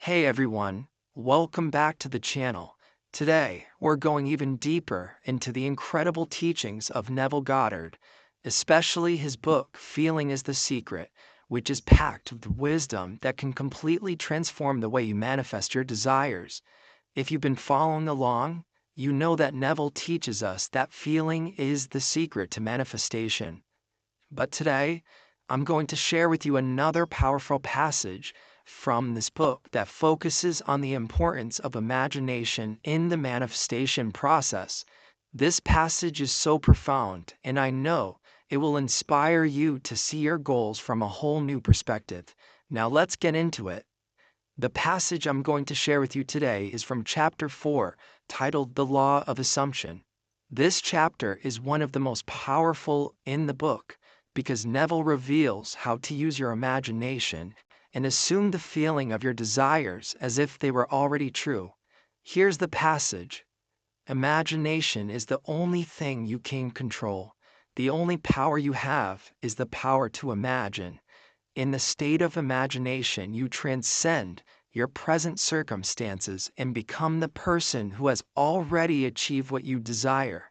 Hey everyone, welcome back to the channel. Today, we're going even deeper into the incredible teachings of Neville Goddard, especially his book, Feeling is the Secret, which is packed with wisdom that can completely transform the way you manifest your desires. If you've been following along, you know that Neville teaches us that feeling is the secret to manifestation. But today, I'm going to share with you another powerful passage from this book that focuses on the importance of imagination in the manifestation process. This passage is so profound, and I know it will inspire you to see your goals from a whole new perspective. Now let's get into it. The passage I'm going to share with you today is from chapter 4, titled The Law of Assumption. This chapter is one of the most powerful in the book because Neville reveals how to use your imagination and assume the feeling of your desires as if they were already true. Here's the passage. Imagination is the only thing you can control. The only power you have is the power to imagine. In the state of imagination, you transcend your present circumstances and become the person who has already achieved what you desire.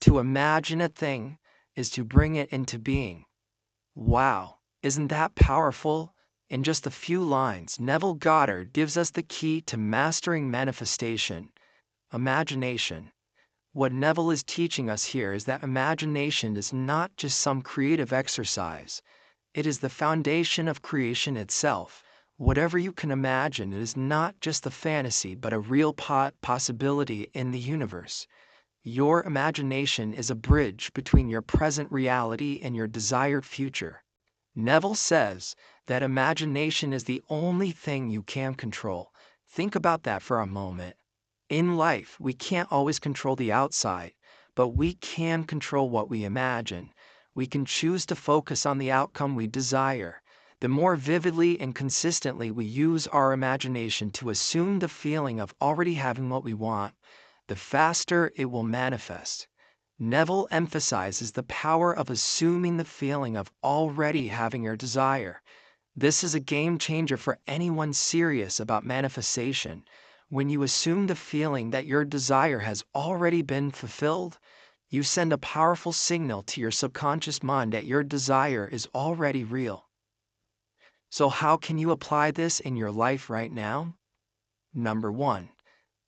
To imagine a thing is to bring it into being. Wow, isn't that powerful? In just a few lines, Neville Goddard gives us the key to mastering manifestation: imagination. What Neville is teaching us here is that imagination is not just some creative exercise. It is the foundation of creation itself. Whatever you can imagine, it is not just a fantasy, but a real possibility in the universe. Your imagination is a bridge between your present reality and your desired future. Neville says that imagination is the only thing you can control. Think about that for a moment. In life, we can't always control the outside, but we can control what we imagine. We can choose to focus on the outcome we desire. The more vividly and consistently we use our imagination to assume the feeling of already having what we want, the faster it will manifest. Neville emphasizes the power of assuming the feeling of already having your desire. This is a game changer for anyone serious about manifestation. When you assume the feeling that your desire has already been fulfilled, you send a powerful signal to your subconscious mind that your desire is already real. So how can you apply this in your life right now? Number 1.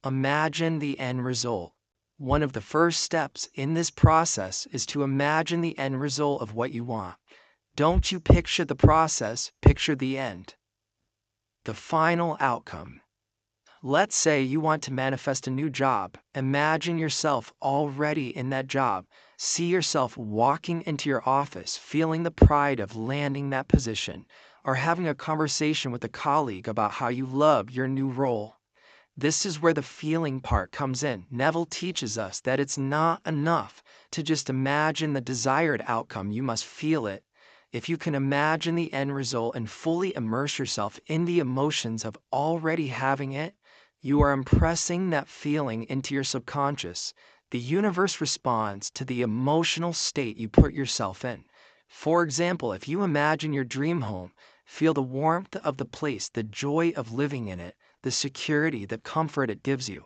Imagine the end result. One of the first steps in this process is to imagine the end result of what you want. Don't you picture the process, picture the end. The final outcome. Let's say you want to manifest a new job. Imagine yourself already in that job. See yourself walking into your office, feeling the pride of landing that position, or having a conversation with a colleague about how you love your new role. This is where the feeling part comes in. Neville teaches us that it's not enough to just imagine the desired outcome, you must feel it. If you can imagine the end result and fully immerse yourself in the emotions of already having it, you are impressing that feeling into your subconscious. The universe responds to the emotional state you put yourself in. For example, if you imagine your dream home, feel the warmth of the place, the joy of living in it, the security, the comfort it gives you.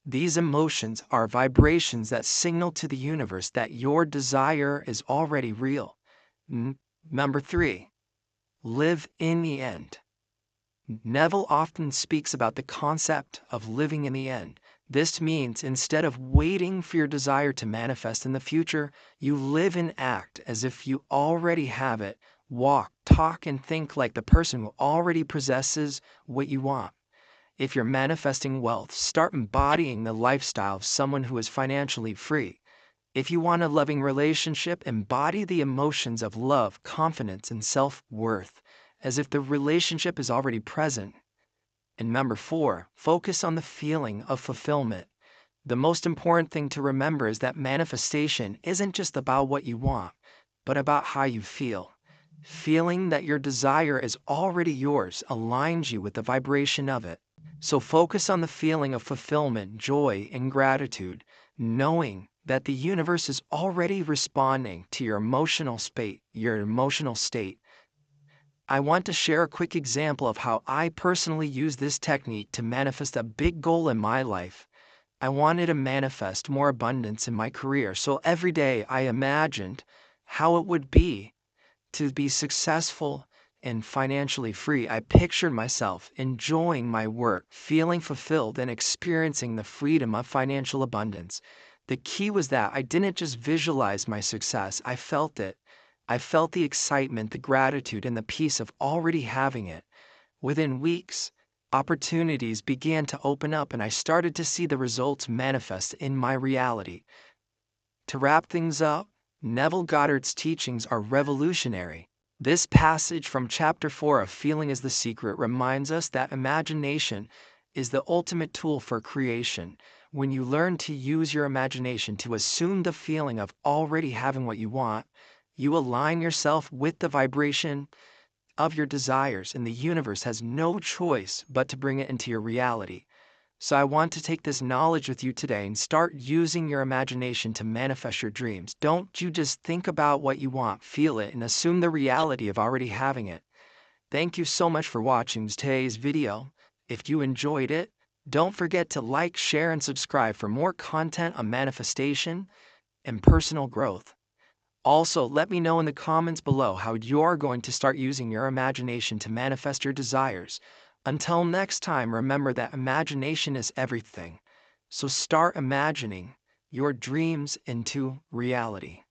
These emotions are vibrations that signal to the universe that your desire is already real. Number 3. Live in the end. Neville often speaks about the concept of living in the end. This means instead of waiting for your desire to manifest in the future, you live and act as if you already have it. Walk, talk, and think like the person who already possesses what you want. If you're manifesting wealth, start embodying the lifestyle of someone who is financially free. If you want a loving relationship, embody the emotions of love, confidence, and self-worth, as if the relationship is already present. And number 4, focus on the feeling of fulfillment. The most important thing to remember is that manifestation isn't just about what you want, but about how you feel. Feeling that your desire is already yours aligns you with the vibration of it. So focus on the feeling of fulfillment, joy, and gratitude, knowing that the universe is already responding to your emotional state. I want to share a quick example of how I personally use this technique to manifest a big goal in my life. I wanted to manifest more abundance in my career, so every day I imagined how it would be to be successful and financially free. I pictured myself enjoying my work, feeling fulfilled, and experiencing the freedom of financial abundance. The key was that I didn't just visualize my success, I felt it. I felt the excitement, the gratitude, and the peace of already having it. Within weeks, opportunities began to open up, and I started to see the results manifest in my reality. To wrap things up, Neville Goddard's teachings are revolutionary. This passage from Chapter 4 of Feeling is the Secret reminds us that imagination is the ultimate tool for creation. When you learn to use your imagination to assume the feeling of already having what you want, you align yourself with the vibration of your desires, and the universe has no choice but to bring it into your reality. So I want to take this knowledge with you today and start using your imagination to manifest your dreams. Don't you just think about what you want, feel it, and assume the reality of already having it. Thank you so much for watching today's video. If you enjoyed it, don't forget to like, share, and subscribe for more content on manifestation and personal growth. Also, let me know in the comments below how you're going to start using your imagination to manifest your desires. Until next time, remember that imagination is everything. So start imagining your dreams into reality.